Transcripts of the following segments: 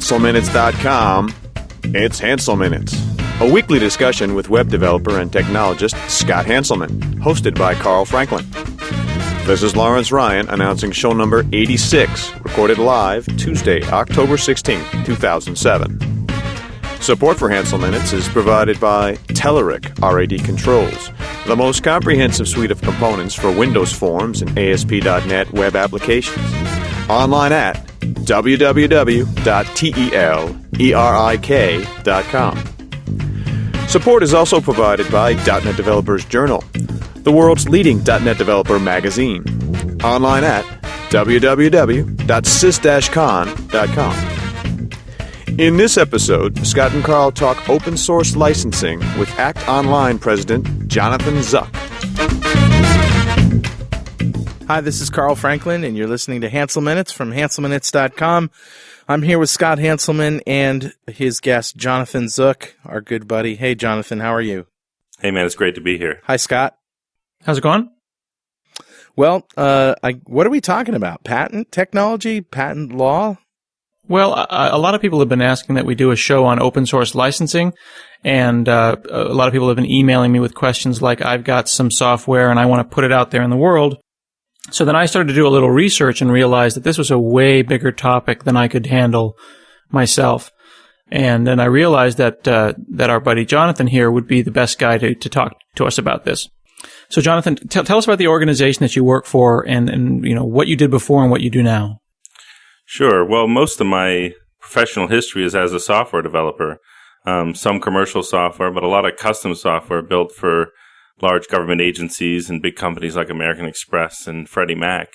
HanselMinutes.com, it's Hansel Minutes, a weekly discussion with web developer and technologist Scott Hanselman, hosted by Carl Franklin. This is Lawrence Ryan announcing show number 86, recorded live Tuesday, October 16th, 2007. Support for Hansel Minutes is provided by Telerik RAD Controls, the most comprehensive suite of components for Windows Forms and ASP.NET web applications. Online at www.telerik.com. Support is also provided by .NET Developers Journal, the world's leading .NET Developer magazine. Online at www.sys-con.com. In this episode, Scott and Carl talk open source licensing with Act Online President Jonathan Zuck. Hi, this is Carl Franklin, and you're listening to Hansel Minutes from HanselMinutes.com. I'm here with Scott Hanselman and his guest, Jonathan Zuck, our good buddy. Hey, Jonathan, how are you? Hey, man, it's great to be here. Hi, Scott. How's it going? Well, what are we talking about? Patent technology? Patent law? Well, a lot of people have been asking that we do a show on open source licensing, and a lot of people have been emailing me with questions like, I've got some software and I want to put it out there in the world. So then I started to do a little research and realized that this was a way bigger topic than I could handle myself. And then I realized that our buddy Jonathan here would be the best guy to talk to us about this. So Jonathan, tell us about the organization that you work for and you know what you did before and what you do now. Sure. Well, most of my professional history is as a software developer. Some commercial software, but a lot of custom software built for large government agencies and big companies like American Express and Freddie Mac.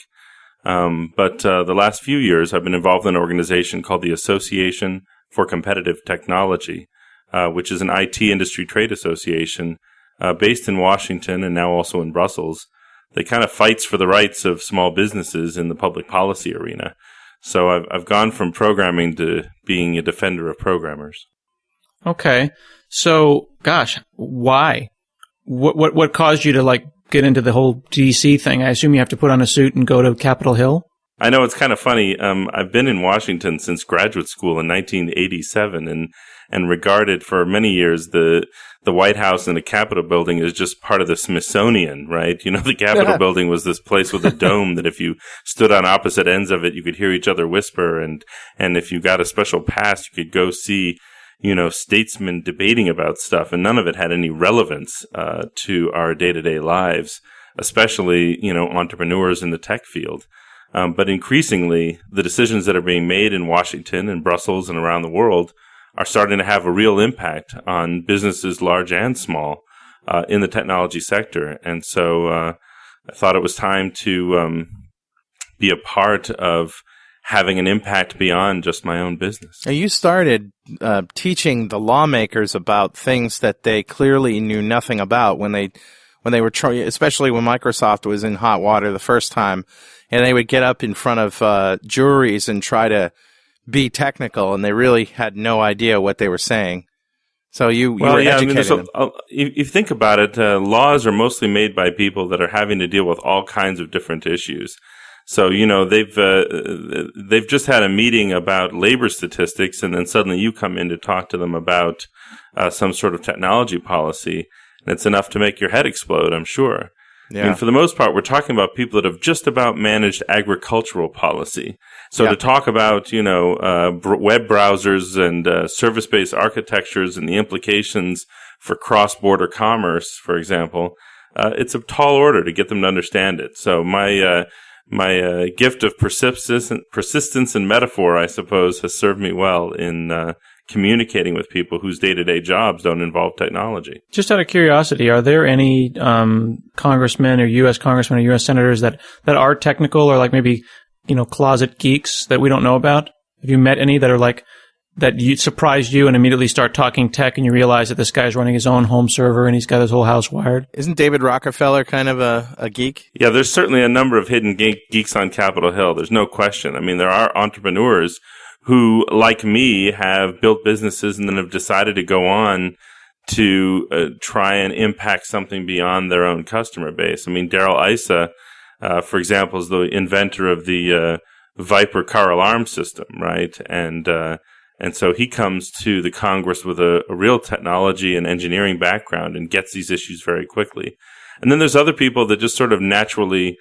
But the last few years, I've been involved in an organization called the Association for Competitive Technology, which is an IT industry trade association based in Washington and now also in Brussels. That kind of fights for the rights of small businesses in the public policy arena. So I've gone from programming to being a defender of programmers. Okay. So, gosh, why? What caused you to get into the whole DC thing? I assume you have to put on a suit and go to Capitol Hill? I know, it's kind of funny. I've been in Washington since graduate school in 1987 and regarded for many years the White House and the Capitol building is just part of the Smithsonian, right? You know, the Capitol building was this place with a dome that if you stood on opposite ends of it, you could hear each other whisper. And if you got a special pass, you could go see, you know, statesmen debating about stuff. And none of it had any relevance to our day-to-day lives, especially, you know, entrepreneurs in the tech field. But increasingly, the decisions that are being made in Washington and Brussels and around the world are starting to have a real impact on businesses large and small in the technology sector. And so I thought it was time to be a part of having an impact beyond just my own business. Now, you started teaching the lawmakers about things that they clearly knew nothing about when they were trying, especially when Microsoft was in hot water the first time, and they would get up in front of juries and try to be technical, and they really had no idea what they were saying. So you were educating them. If you think about it, laws are mostly made by people that are having to deal with all kinds of different issues. So, you know, they've just had a meeting about labor statistics, and then suddenly you come in to talk to them about some sort of technology policy, and it's enough to make your head explode, I'm sure. Yeah. I mean, for the most part, we're talking about people that have just about managed agricultural policy. So to talk about, you know, web browsers and service-based architectures and the implications for cross-border commerce, for example, it's a tall order to get them to understand it. So my gift of persistence and metaphor, I suppose, has served me well in communicating with people whose day-to-day jobs don't involve technology. Just out of curiosity, are there any congressmen or U.S. congressmen or U.S. senators that are technical or like maybe, you know, closet geeks that we don't know about? Have you met any that are that surprised you and immediately start talking tech and you realize that this guy's running his own home server and he's got his whole house wired? Isn't David Rockefeller kind of a geek? Yeah, there's certainly a number of hidden geeks on Capitol Hill. There's no question. I mean, there are entrepreneurs who, like me, have built businesses and then have decided to go on to try and impact something beyond their own customer base. I mean, Darrell Issa, for example, is the inventor of the Viper car alarm system, right? And And so he comes to the Congress with a real technology and engineering background and gets these issues very quickly. And then there's other people that just sort of naturally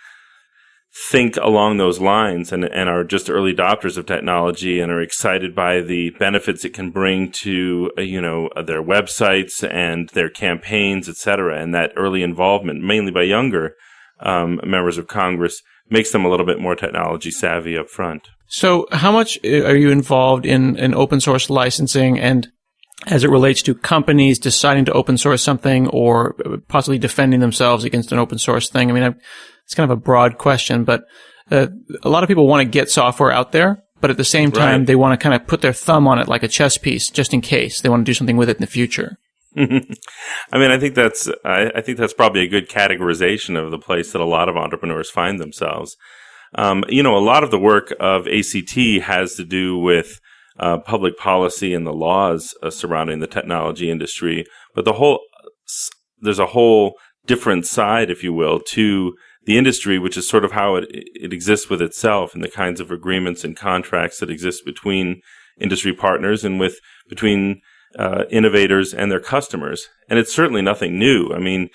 think along those lines and are just early adopters of technology and are excited by the benefits it can bring to, their websites and their campaigns, et cetera. And that early involvement, mainly by younger members of Congress, makes them a little bit more technology savvy up front. So how much are you involved in open source licensing and as it relates to companies deciding to open source something or possibly defending themselves against an open source thing? I mean, it's kind of a broad question, but a lot of people want to get software out there, but at the same time, They want to kind of put their thumb on it like a chess piece, just in case they want to do something with it in the future. I mean, I think that's probably a good categorization of the place that a lot of entrepreneurs find themselves. A lot of the work of ACT has to do with public policy and the laws surrounding the technology industry, but there's a whole different side, if you will, to the industry, which is sort of how it exists with itself and the kinds of agreements and contracts that exist between industry partners and between innovators and their customers. And it's certainly nothing new. I mean,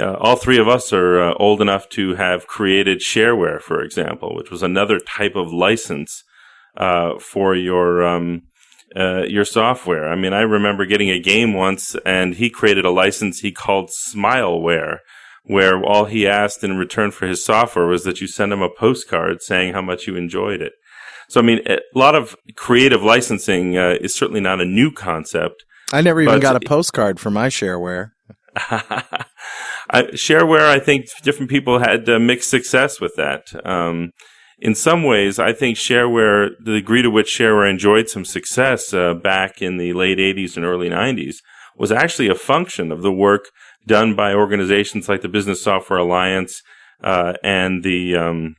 all three of us are old enough to have created shareware, for example, which was another type of license for your software. I mean, I remember getting a game once, and he created a license he called Smileware, where all he asked in return for his software was that you send him a postcard saying how much you enjoyed it. So, I mean, a lot of creative licensing is certainly not a new concept. I never even got a postcard for my shareware. Shareware, I think different people had mixed success with that. In some ways, I think shareware, the degree to which shareware enjoyed some success back in the late 80s and early 90s, was actually a function of the work done by organizations like the Business Software Alliance and the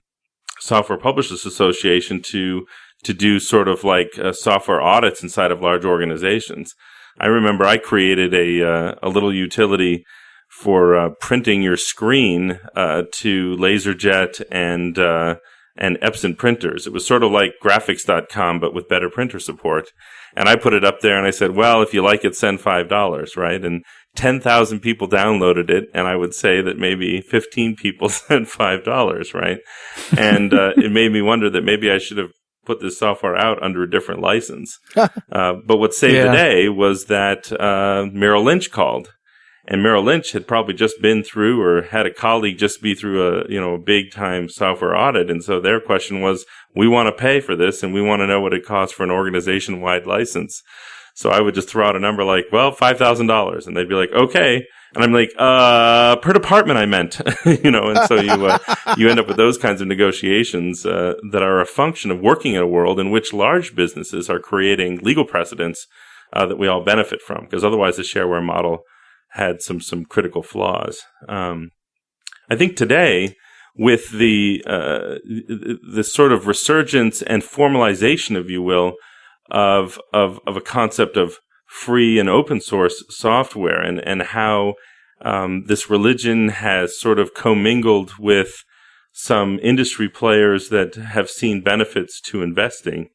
Software Publishers Association to do sort of like software audits inside of large organizations. I remember I created a little utility for printing your screen to LaserJet and Epson printers. It was sort of like graphics.com, but with better printer support. And I put it up there and I said, well, if you like it, send $5, right? And 10,000 people downloaded it, and I would say that maybe 15 people sent $5, right? And it made me wonder that maybe I should have put this software out under a different license. But what saved the day was that Merrill Lynch called. And Merrill Lynch had probably just been through or had a colleague just be through a big time software audit. And so their question was, we want to pay for this and we want to know what it costs for an organization wide license. So I would just throw out a number like, well, $5,000. And they'd be like, okay. And I'm like, per department, I meant, and so you end up with those kinds of negotiations, that are a function of working in a world in which large businesses are creating legal precedents, that we all benefit from, because otherwise the shareware model had some critical flaws. I think today, with the sort of resurgence and formalization, if you will, of a concept of free and open source software, and how this religion has sort of commingled with some industry players that have seen benefits to investing,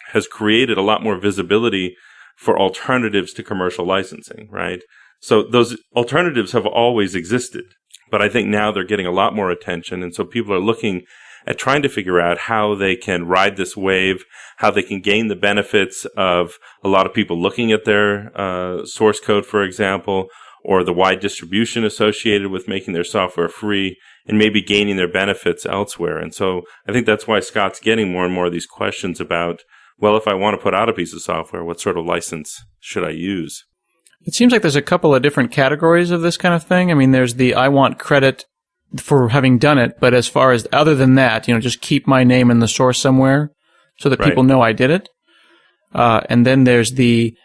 has created a lot more visibility for alternatives to commercial licensing, right? So those alternatives have always existed, but I think now they're getting a lot more attention. And so people are looking at trying to figure out how they can ride this wave, how they can gain the benefits of a lot of people looking at their source code, for example, or the wide distribution associated with making their software free, and maybe gaining their benefits elsewhere. And so I think that's why Scott's getting more and more of these questions about, well, if I want to put out a piece of software, what sort of license should I use? It seems like there's a couple of different categories of this kind of thing. I mean, there's the I want credit for having done it, but as far as other than that, just keep my name in the source somewhere so that people know I did it. And then there's the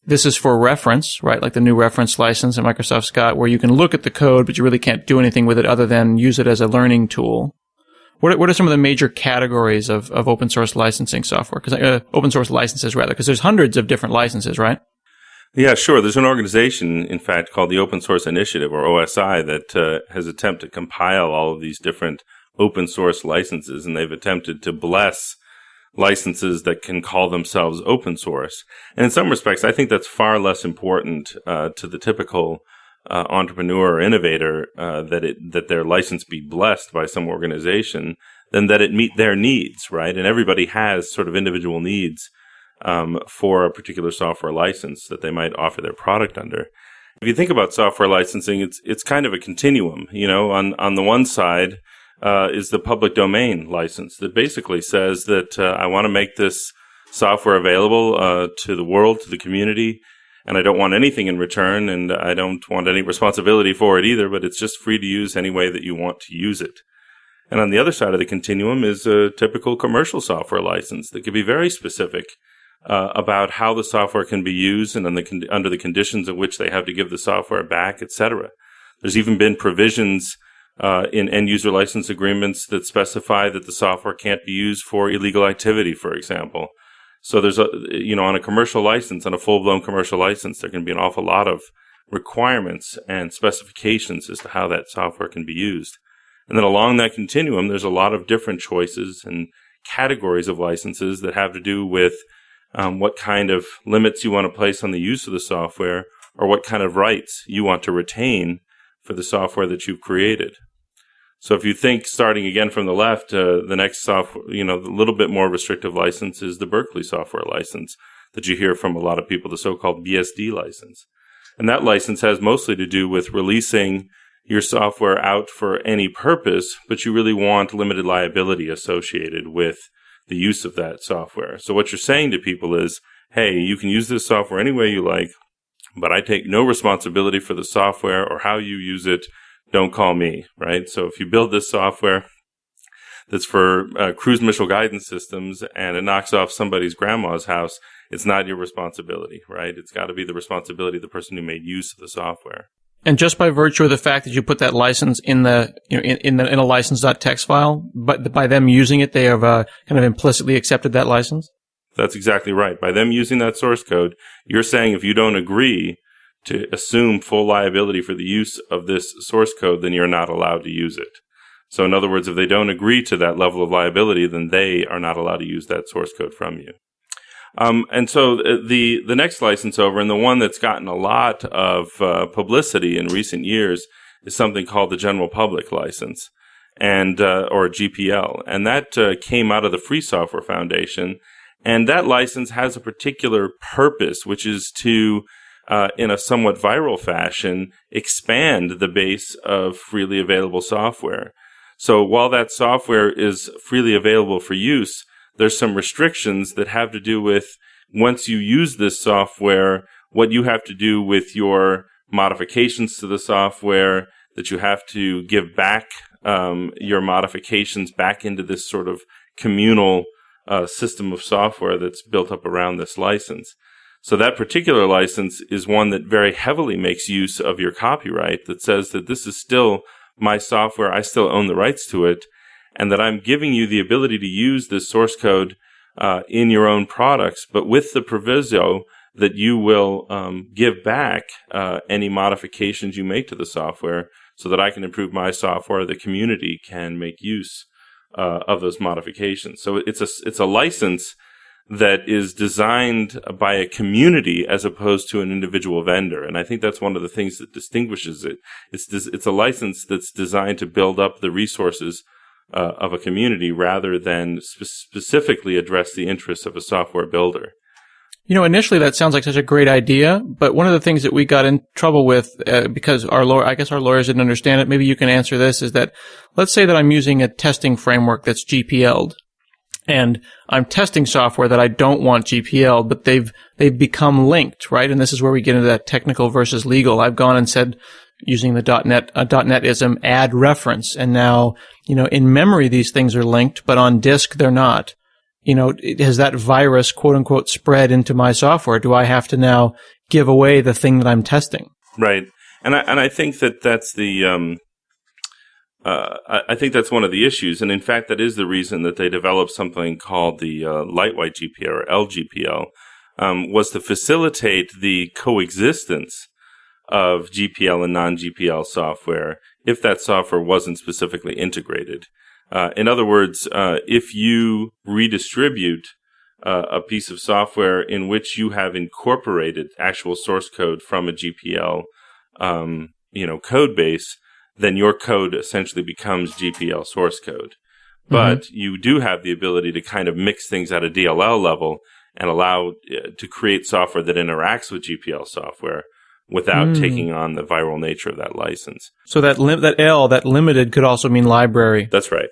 this is for reference, right? Like the new reference license at Microsoft, Scott, where you can look at the code, but you really can't do anything with it other than use it as a learning tool. What are some of the major categories of open source licensing software? Because open source licenses, rather, because there's hundreds of different licenses, right? Yeah, sure. There's an organization, in fact, called the Open Source Initiative, or OSI, that has attempted to compile all of these different open source licenses, and they've attempted to bless licenses that can call themselves open source. And in some respects, I think that's far less important to the typical entrepreneur or innovator that their license be blessed by some organization than that it meet their needs, right? And everybody has sort of individual needs for a particular software license that they might offer their product under. If you think about software licensing, it's kind of a continuum. On the one side is the public domain license that basically says that I want to make this software available to the world, to the community, and I don't want anything in return, and I don't want any responsibility for it either, but it's just free to use any way that you want to use it. And on the other side of the continuum is a typical commercial software license that can be very specific about how the software can be used and under the conditions in which they have to give the software back, etc. There's even been provisions in end-user license agreements that specify that the software can't be used for illegal activity, for example. So there's on a commercial license, on a full-blown commercial license, there can be an awful lot of requirements and specifications as to how that software can be used. And then along that continuum, there's a lot of different choices and categories of licenses that have to do with what kind of limits you want to place on the use of the software, or what kind of rights you want to retain for the software that you've created. So if you think, starting again from the left, the next software, the little bit more restrictive license is the Berkeley software license that you hear from a lot of people, the so-called BSD license. And that license has mostly to do with releasing your software out for any purpose, but you really want limited liability associated with the use of that software. So what you're saying to people is, hey, you can use this software any way you like, but I take no responsibility for the software or how you use it. Don't call me, right? So if you build this software that's for cruise missile guidance systems and it knocks off somebody's grandma's house, it's not your responsibility, right? It's got to be the responsibility of the person who made use of the software. And just by virtue of the fact that you put that license in a license.txt file, but by them using it, they have kind of implicitly accepted that license? That's exactly right. By them using that source code, you're saying if you don't agree to assume full liability for the use of this source code, then you're not allowed to use it. So in other words, if they don't agree to that level of liability, then they are not allowed to use that source code from you. And so the next license over, and the one that's gotten a lot of publicity in recent years, is something called the General Public License, and or GPL. And that came out of the Free Software Foundation. And that license has a particular purpose, which is to in a somewhat viral fashion, expand the base of freely available software. So while that software is freely available for use, there's some restrictions that have to do with, once you use this software, what you have to do with your modifications to the software, that you have to give back your modifications back into this sort of communal system of software that's built up around this license. So that particular license is one that very heavily makes use of your copyright, that says that this is still my software, I still own the rights to it, and that I'm giving you the ability to use this source code in your own products, but with the proviso that you will give back any modifications you make to the software so that I can improve my software, the community can make use of those modifications. So it's a license that is designed by a community as opposed to an individual vendor. And I think that's one of the things that distinguishes it. It's a license that's designed to build up the resources of a community rather than specifically address the interests of a software builder. Initially that sounds like such a great idea, but one of the things that we got in trouble with, because our lawyers didn't understand it, maybe you can answer this, is that let's say that I'm using a testing framework that's GPL'd. And I'm testing software that I don't want GPL, but they've become linked, right? And this is where we get into that technical versus legal. I've gone and said, using the .NET-ism, add reference. And now, in memory, these things are linked, but on disk, they're not. Has that virus, quote unquote, spread into my software? Do I have to now give away the thing that I'm testing? Right. And I think that's the, I think that's one of the issues, and in fact, that is the reason that they developed something called the Lightweight GPL, or LGPL, was to facilitate the coexistence of GPL and non-GPL software if that software wasn't specifically integrated. In other words, if you redistribute a piece of software in which you have incorporated actual source code from a GPL, code base, then your code essentially becomes GPL source code. But you do have the ability to kind of mix things at a DLL level and allow to create software that interacts with GPL software without taking on the viral nature of that license. So that limited could also mean library. That's right.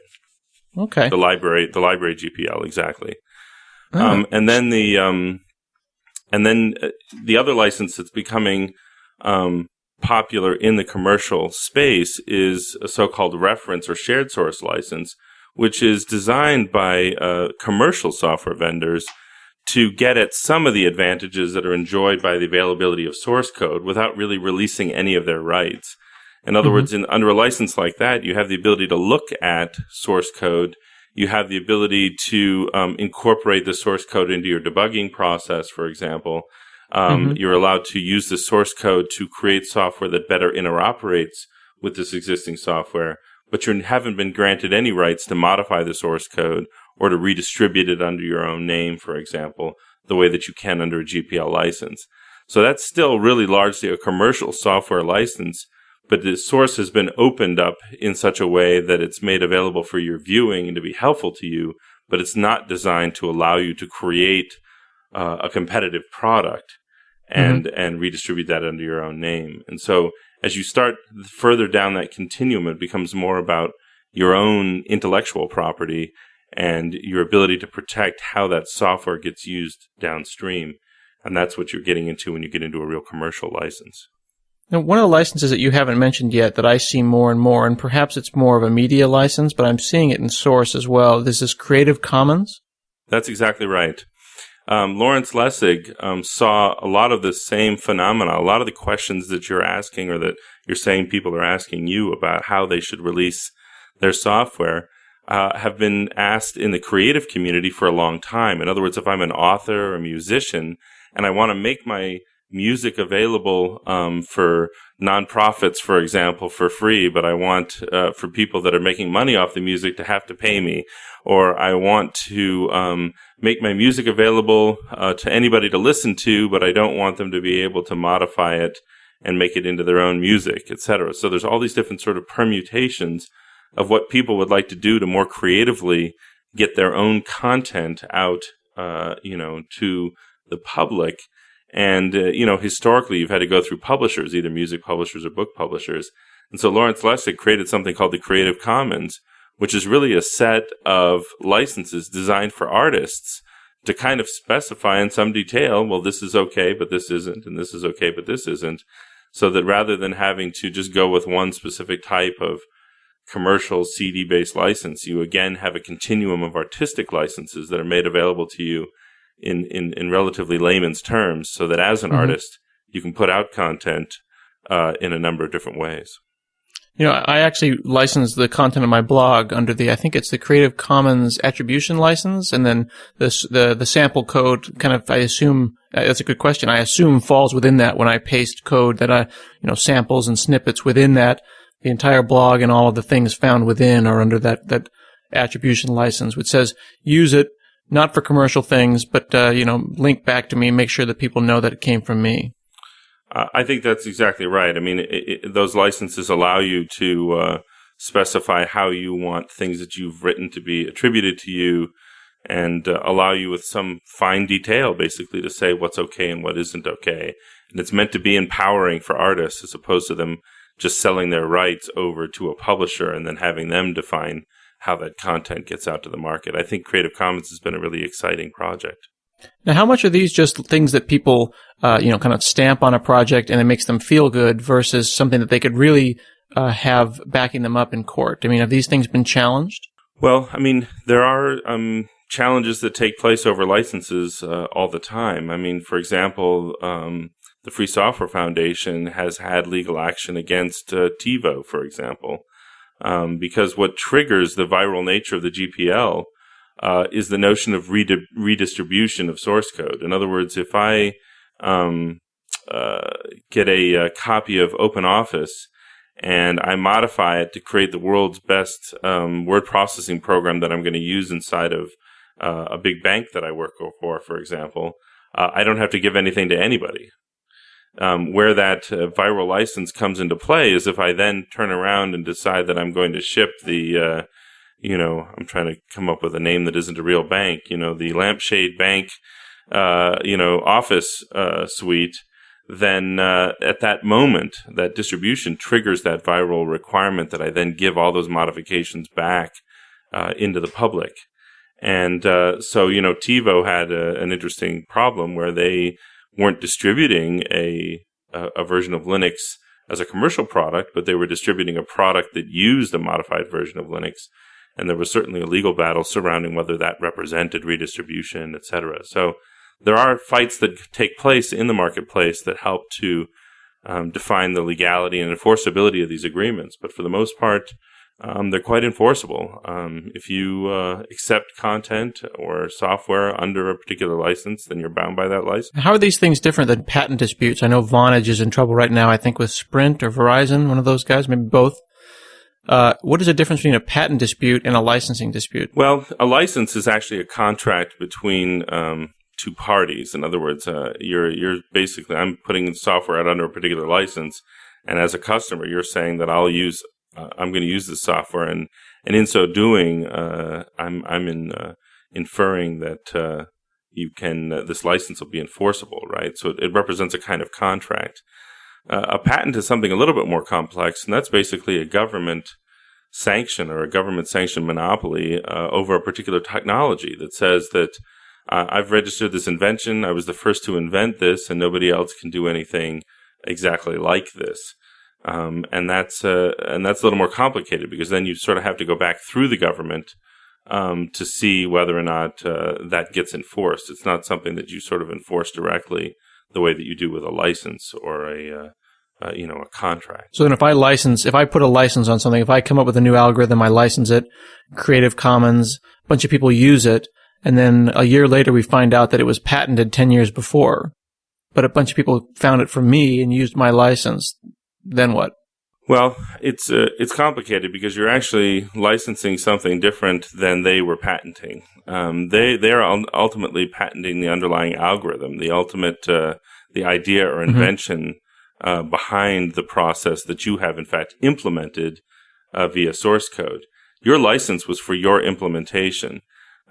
Okay. The library GPL, exactly. And then the other license that's becoming popular in the commercial space is a so-called reference or shared source license, which is designed by commercial software vendors to get at some of the advantages that are enjoyed by the availability of source code without really releasing any of their rights. In other words, under a license like that, you have the ability to look at source code. You have the ability to incorporate the source code into your debugging process, for example. You're allowed to use the source code to create software that better interoperates with this existing software, but you haven't been granted any rights to modify the source code or to redistribute it under your own name, for example, the way that you can under a GPL license. So that's still really largely a commercial software license, but the source has been opened up in such a way that it's made available for your viewing and to be helpful to you, but it's not designed to allow you to create a competitive product and redistribute that under your own name. And so as you start further down that continuum, it becomes more about your own intellectual property and your ability to protect how that software gets used downstream. And that's what you're getting into when you get into a real commercial license. Now, one of the licenses that you haven't mentioned yet that I see more and more, and perhaps it's more of a media license, but I'm seeing it in source as well, this is Creative Commons? That's exactly right. Lawrence Lessig saw a lot of the same phenomena, a lot of the questions that you're asking or that you're saying people are asking you about how they should release their software have been asked in the creative community for a long time. In other words, if I'm an author or a musician and I want to make my music available for nonprofits, for example, for free, but I want for people that are making money off the music to have to pay me, or I want to make my music available to anybody to listen to, but I don't want them to be able to modify it and make it into their own music, etc. So there's all these different sort of permutations of what people would like to do to more creatively get their own content out, to the public. And, historically, you've had to go through publishers, either music publishers or book publishers. And so Lawrence Lessig created something called the Creative Commons, which is really a set of licenses designed for artists to kind of specify in some detail, well, this is okay, but this isn't, and this is okay, but this isn't. So that rather than having to just go with one specific type of commercial CD-based license, you again have a continuum of artistic licenses that are made available to you in relatively layman's terms, so that as an artist, you can put out content in a number of different ways. I actually license the content of my blog under I think it's the Creative Commons attribution license, and then the sample code kind of, I assume, that's a good question, I assume falls within that when I paste code that samples and snippets within that. The entire blog and all of the things found within are under that attribution license, which says use it not for commercial things, but link back to me, make sure that people know that it came from me. I think that's exactly right. I mean, those licenses allow you to specify how you want things that you've written to be attributed to you, and allow you with some fine detail, basically, to say what's okay and what isn't okay. And it's meant to be empowering for artists, as opposed to them just selling their rights over to a publisher and then having them define how that content gets out to the market. I think Creative Commons has been a really exciting project. Now, how much are these just things that people, kind of stamp on a project and it makes them feel good versus something that they could really have backing them up in court? I mean, have these things been challenged? Well, I mean, there are challenges that take place over licenses all the time. I mean, for example, the Free Software Foundation has had legal action against TiVo, for example, because what triggers the viral nature of the GPL is the notion of redistribution of source code. In other words, if I get a copy of OpenOffice and I modify it to create the world's best word processing program that I'm going to use inside of a big bank that I work for example, I don't have to give anything to anybody. Where that viral license comes into play is if I then turn around and decide that I'm going to ship the, I'm trying to come up with a name that isn't a real bank, the Lampshade Bank, office suite, then at that moment, that distribution triggers that viral requirement that I then give all those modifications back into the public. And so, TiVo had an interesting problem where they weren't distributing a version of Linux as a commercial product, but they were distributing a product that used a modified version of Linux. And there was certainly a legal battle surrounding whether that represented redistribution, et cetera. So there are fights that take place in the marketplace that help to define the legality and enforceability of these agreements. But for the most part, they're quite enforceable. If you accept content or software under a particular license, then you're bound by that license. How are these things different than patent disputes? I know Vonage is in trouble right now, I think, with Sprint or Verizon, one of those guys, maybe both. What is the difference between a patent dispute and a licensing dispute? Well, a license is actually a contract between two parties. In other words, you're basically, I'm putting software out under a particular license, and as a customer, you're saying that I'm going to use this software, and in so doing, I'm inferring that you can this license will be enforceable, right? So it represents a kind of contract. A patent is something a little bit more complex, and that's basically a government sanction or a government sanctioned monopoly over a particular technology that says that I've registered this invention, I was the first to invent this, and nobody else can do anything exactly like this. And that's a little more complicated because then you sort of have to go back through the government to see whether or not that gets enforced. It's not something that you sort of enforce directly the way that you do with a license or a contract. So then if I put a license on something, if I come up with a new algorithm, I license it, Creative Commons, a bunch of people use it, and then a year later we find out that it was patented 10 years before, but a bunch of people found it from me and used my license, then what? Well, it's complicated because you're actually licensing something different than they were patenting. They are ultimately patenting the underlying algorithm, the ultimate the idea or invention behind the process that you have in fact implemented via source code. Your license was for your implementation.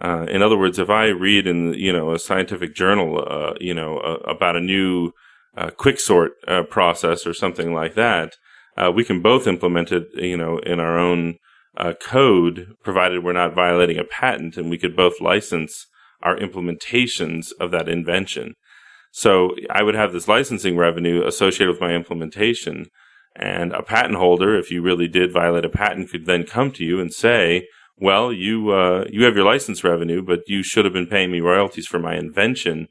In other words, if I read in a scientific journal about a new quicksort process or something like that, we can both implement it, in our own code, provided we're not violating a patent, and we could both license our implementations of that invention. So I would have this licensing revenue associated with my implementation, and a patent holder, if you really did violate a patent, could then come to you and say, well, you have your license revenue, but you should have been paying me royalties for my invention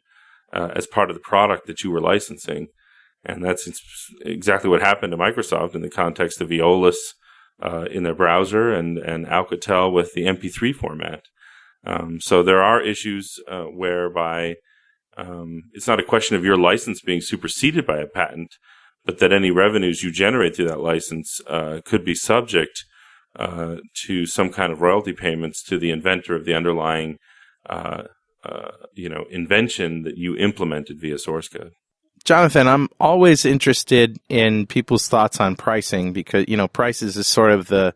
as part of the product that you were licensing. And that's exactly what happened to Microsoft in the context of Aeolus in their browser and Alcatel with the MP3 format. So there are issues whereby it's not a question of your license being superseded by a patent, but that any revenues you generate through that license could be subject to some kind of royalty payments to the inventor of the underlying invention that you implemented via source code. Jonathan, I'm always interested in people's thoughts on pricing because, prices is sort of the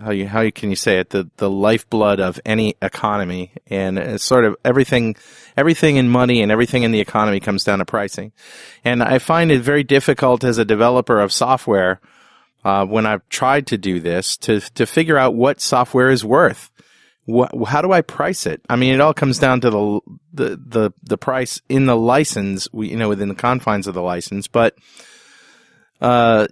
how can you say it, the lifeblood of any economy, and it's sort of everything in money and everything in the economy comes down to pricing. And I find it very difficult as a developer of software when I've tried to do this to figure out what software is worth. How do I price it? I mean, it all comes down to the price in the license, within the confines of the license. But, I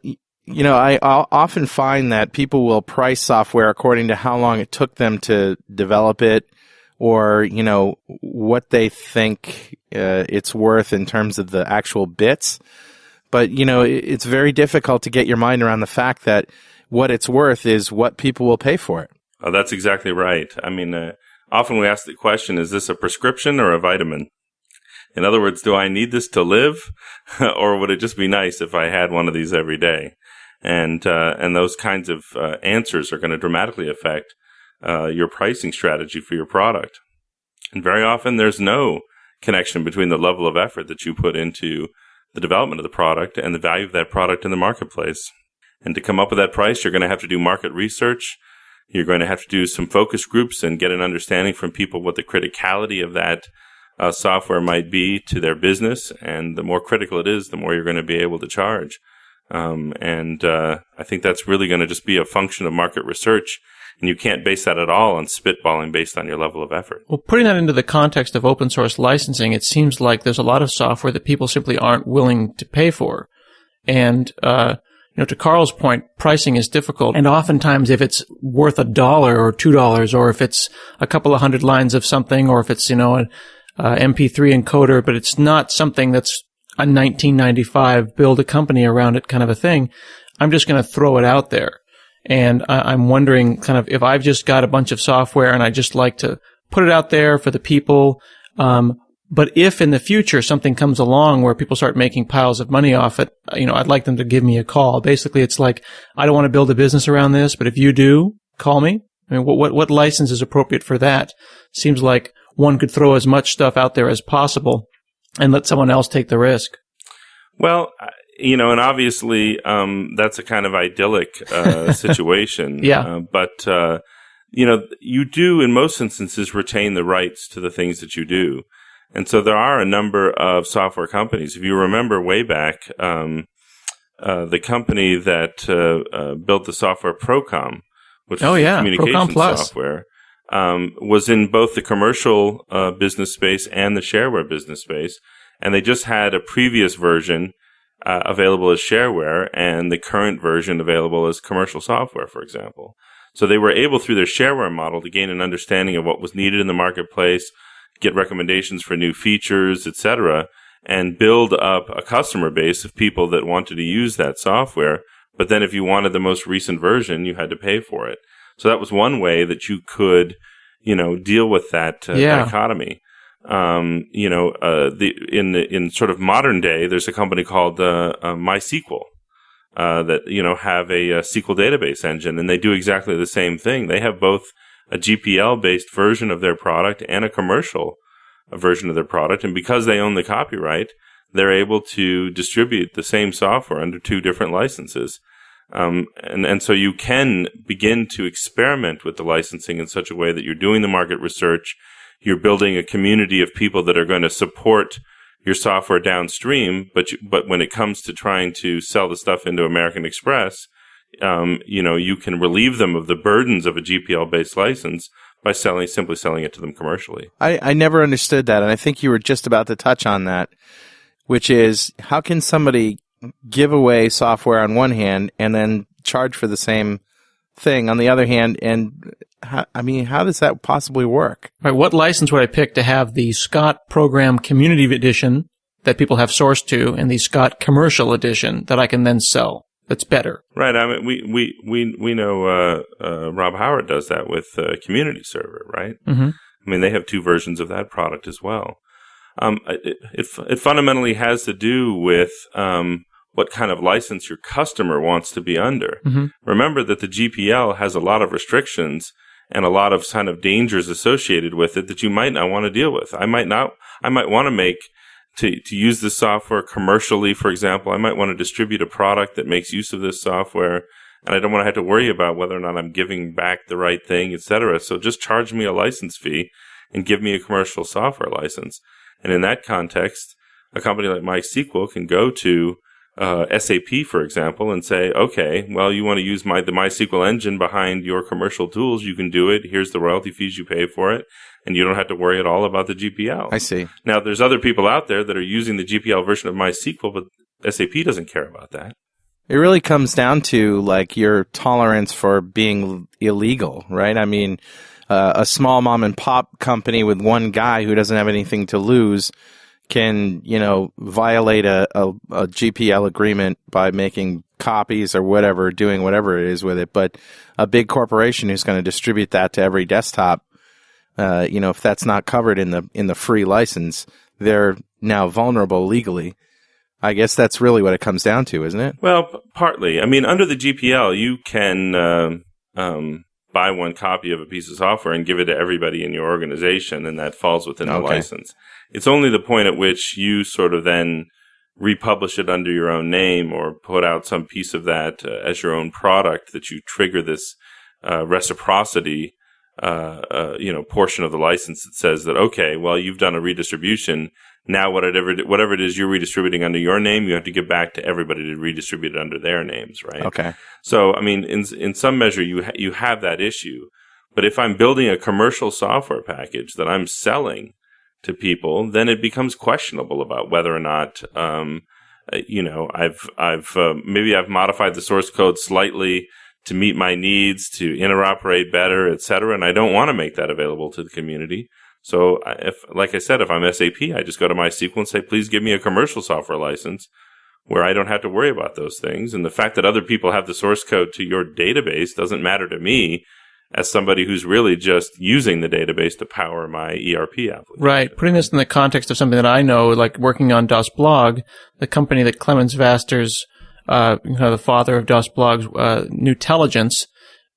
often find that people will price software according to how long it took them to develop it or, what they think it's worth in terms of the actual bits. But, it's very difficult to get your mind around the fact that what it's worth is what people will pay for it. Oh, that's exactly right. I mean, often we ask the question, is this a prescription or a vitamin? In other words, do I need this to live, or would it just be nice if I had one of these every day? And those kinds of answers are going to dramatically affect your pricing strategy for your product. And very often there's no connection between the level of effort that you put into the development of the product and the value of that product in the marketplace. And to come up with that price, you're going to have to do market research. You're going to have to do some focus groups and get an understanding from people what the criticality of that software might be to their business. And the more critical it is, the more you're going to be able to charge. I think that's really going to just be a function of market research. And you can't base that at all on spitballing based on your level of effort. Well, putting that into the context of open source licensing, it seems like there's a lot of software that people simply aren't willing to pay for. And, to Carl's point, pricing is difficult. And oftentimes if it's worth $1 or $2, or if it's a couple of hundred lines of something, or if it's, an MP3 encoder, but it's not something that's a 1995 build a company around it kind of a thing, I'm just going to throw it out there. And I'm wondering kind of if I've just got a bunch of software and I just like to put it out there for the people. But if in the future something comes along where people start making piles of money off it, I'd like them to give me a call. Basically, it's like, I don't want to build a business around this, but if you do, call me. I mean, what license is appropriate for that? Seems like one could throw as much stuff out there as possible and let someone else take the risk. Well, and obviously, that's a kind of idyllic situation. Yeah. But you do, in most instances, retain the rights to the things that you do. And so there are a number of software companies. If you remember way back, the company that built the software Procom, which is communication software, was in both the commercial business space and the shareware business space. And they just had a previous version available as shareware and the current version available as commercial software, for example. So they were able, through their shareware model, to gain an understanding of what was needed in the marketplace, get recommendations for new features, etc., and build up a customer base of people that wanted to use that software. But then if you wanted the most recent version, you had to pay for it. So that was one way that you could, deal with that dichotomy. In sort of modern day, there's a company called MySQL that have a SQL database engine, and they do exactly the same thing. They have both a GPL-based version of their product and a commercial version of their product, and because they own the copyright, they're able to distribute the same software under two different licenses. And so you can begin to experiment with the licensing in such a way that you're doing the market research. You're building a community of people that are going to support your software downstream, but when it comes to trying to sell the stuff into American Express, you can relieve them of the burdens of a GPL-based license by simply selling it to them commercially. I never understood that, and I think you were just about to touch on that, which is, how can somebody give away software on one hand and then charge for the same thing on the other hand? And how does that possibly work? Right, what license would I pick to have the Scott Program Community Edition that people have sourced to and the Scott Commercial Edition that I can then sell? That's better. Right. I mean, we know Rob Howard does that with Community Server, right? Mm-hmm. I mean, they have two versions of that product as well. It fundamentally has to do with what kind of license your customer wants to be under. Mm-hmm. Remember that the GPL has a lot of restrictions and a lot of kind of dangers associated with it that you might not want to deal with. I might want to make to use this software commercially, for example. I might want to distribute a product that makes use of this software, and I don't want to have to worry about whether or not I'm giving back the right thing, etc. So just charge me a license fee and give me a commercial software license. And in that context, a company like MySQL can go to SAP, for example, and say, okay, well, you want to use the MySQL engine behind your commercial tools, you can do it. Here's the royalty fees you pay for it, and you don't have to worry at all about the GPL. I see. Now, there's other people out there that are using the GPL version of MySQL, but SAP doesn't care about that. It really comes down to like your tolerance for being illegal, right? I mean, a small mom and pop company with one guy who doesn't have anything to lose can, violate a GPL agreement by making copies or whatever, doing whatever it is with it. But a big corporation who's going to distribute that to every desktop, if that's not covered in the free license, they're now vulnerable legally. I guess that's really what it comes down to, isn't it? Well, partly. I mean, under the GPL, you can buy one copy of a piece of software and give it to everybody in your organization, and that falls within the license. It's only the point at which you sort of then republish it under your own name or put out some piece of that as your own product that you trigger this reciprocity portion of the license that says that, okay, well, you've done a redistribution. Now, whatever it is you're redistributing under your name, you have to give back to everybody to redistribute it under their names, right? Okay. So, I mean, in some measure, you have that issue. But if I'm building a commercial software package that I'm selling to people, then it becomes questionable about whether or not, maybe I've modified the source code slightly to meet my needs, to interoperate better, et cetera, and I don't want to make that available to the community. So, like I said, if I'm SAP, I just go to MySQL and say, please give me a commercial software license where I don't have to worry about those things. And the fact that other people have the source code to your database doesn't matter to me as somebody who's really just using the database to power my ERP application. Right. Putting this in the context of something that I know, like working on DOSBlog, the company that Clemens Vaster's, the father of DOSBlog's, Newtelligence,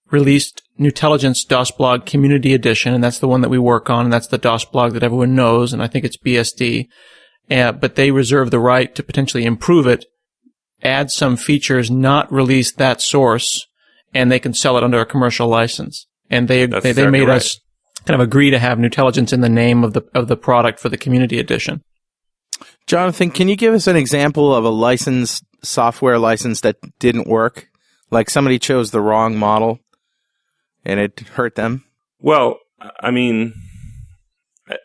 released Newtelligence DOSBlog Community Edition, and that's the one that we work on, and that's the DOSBlog that everyone knows, and I think it's BSD. But they reserve the right to potentially improve it, add some features, not release that source, and they can sell it under a commercial license. And they made us kind of agree to have Newtelligence in the name of the product for the Community Edition. Jonathan, can you give us an example of a software license that didn't work? Like somebody chose the wrong model and it hurt them? Well, I mean,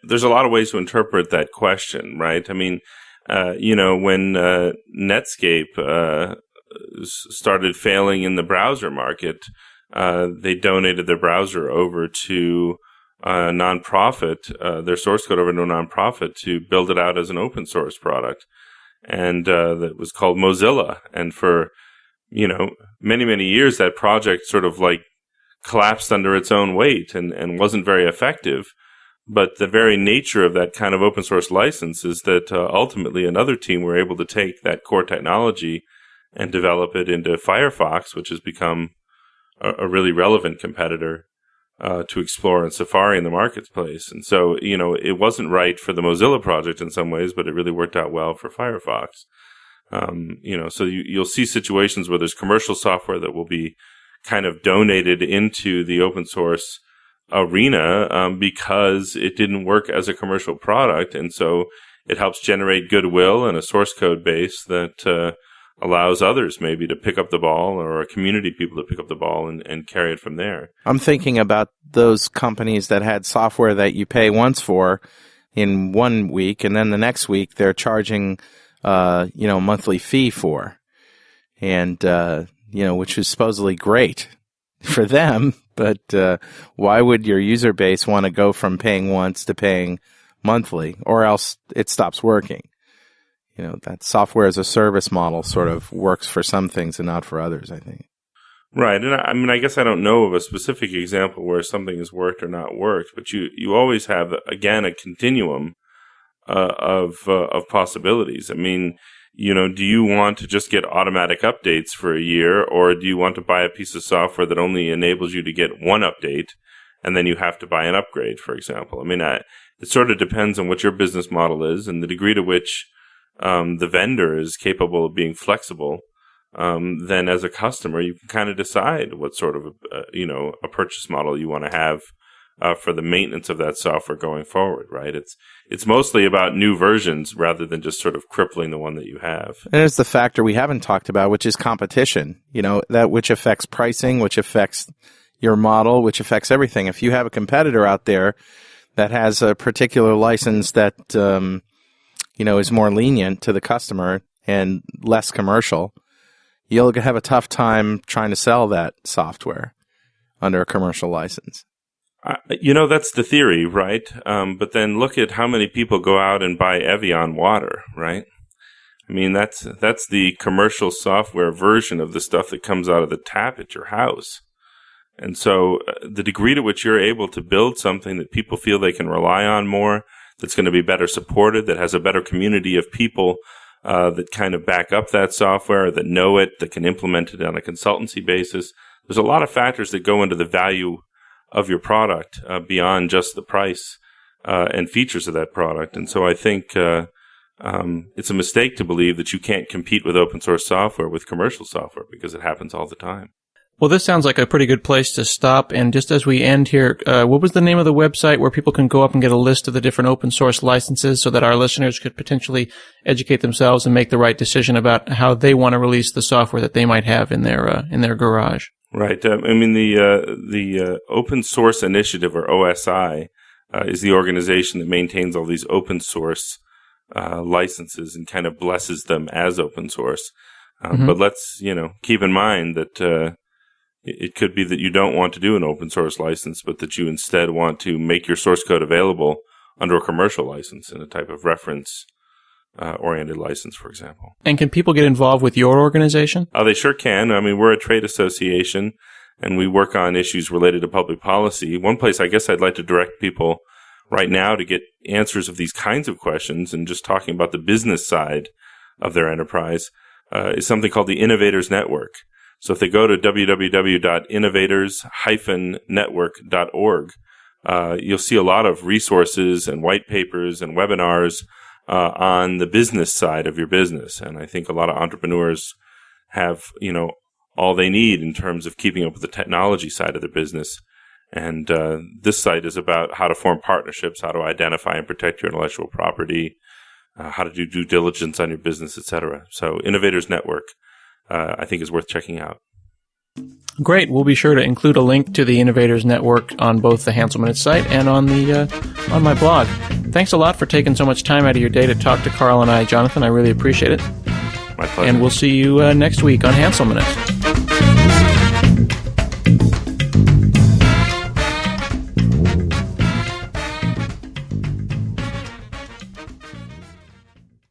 there's a lot of ways to interpret that question, right? I mean, when Netscape started failing in the browser market, they donated their browser over to a nonprofit, their source code over to a nonprofit to build it out as an open source product. And that was called Mozilla. And for, many, many years, that project sort of like collapsed under its own weight and wasn't very effective. But the very nature of that kind of open source license is that ultimately another team were able to take that core technology and develop it into Firefox, which has become a really relevant competitor to explore in Safari in the marketplace. And so, it wasn't right for the Mozilla project in some ways, but it really worked out well for Firefox. So you'll see situations where there's commercial software that will be kind of donated into the open source arena because it didn't work as a commercial product. And so it helps generate goodwill and a source code base that allows others maybe to pick up the ball, or a community of people to pick up the ball and carry it from there. I'm thinking about those companies that had software that you pay once for in 1 week, and then the next week they're charging, a monthly fee for, and, which is supposedly great for them. But why would your user base want to go from paying once to paying monthly, or else it stops working? That software as a service model sort of works for some things and not for others, I think. Right. And I guess I don't know of a specific example where something has worked or not worked, but you always have, again, a continuum of possibilities. I mean, do you want to just get automatic updates for a year, or do you want to buy a piece of software that only enables you to get one update and then you have to buy an upgrade, for example? I mean, it sort of depends on what your business model is and the degree to which the vendor is capable of being flexible. Then as a customer, you can kind of decide what sort of, a purchase model you want to have for the maintenance of that software going forward, right? It's mostly about new versions rather than just sort of crippling the one that you have. And there's the factor we haven't talked about, which is competition, that which affects pricing, which affects your model, which affects everything. If you have a competitor out there that has a particular license that, is more lenient to the customer and less commercial, you'll have a tough time trying to sell that software under a commercial license. That's the theory, right? But then look at how many people go out and buy Evian water, right? I mean, that's the commercial software version of the stuff that comes out of the tap at your house. And so the degree to which you're able to build something that people feel they can rely on more, that's going to be better supported, that has a better community of people that kind of back up that software, that know it, that can implement it on a consultancy basis. There's a lot of factors that go into the value of your product beyond just the price and features of that product. And so I think it's a mistake to believe that you can't compete with open source software with commercial software, because it happens all the time. Well, this sounds like a pretty good place to stop. And just as we end here, what was the name of the website where people can go up and get a list of the different open source licenses so that our listeners could potentially educate themselves and make the right decision about how they want to release the software that they might have in their garage? Right. The Open Source Initiative, or OSI, is the organization that maintains all these open source licenses and kind of blesses them as open source. But let's, keep in mind that it could be that you don't want to do an open source license, but that you instead want to make your source code available under a commercial license in a type of reference oriented license, for example. And can people get involved with your organization? They sure can. We're a trade association, and we work on issues related to public policy. One place I guess I'd like to direct people right now to get answers of these kinds of questions, and just talking about the business side of their enterprise, is something called the Innovators Network. So if they go to www.innovators-network.org, you'll see a lot of resources and white papers and webinars on the business side of your business. And I think a lot of entrepreneurs have, all they need in terms of keeping up with the technology side of their business. And this site is about how to form partnerships, how to identify and protect your intellectual property, how to do due diligence on your business, etc. So Innovators Network, I think, is worth checking out. Great. We'll be sure to include a link to the Innovators Network on both the Hansel Minute site and on my blog. Thanks a lot for taking so much time out of your day to talk to Carl and I, Jonathan. I really appreciate it. My pleasure. And we'll see you next week on Hansel Minute.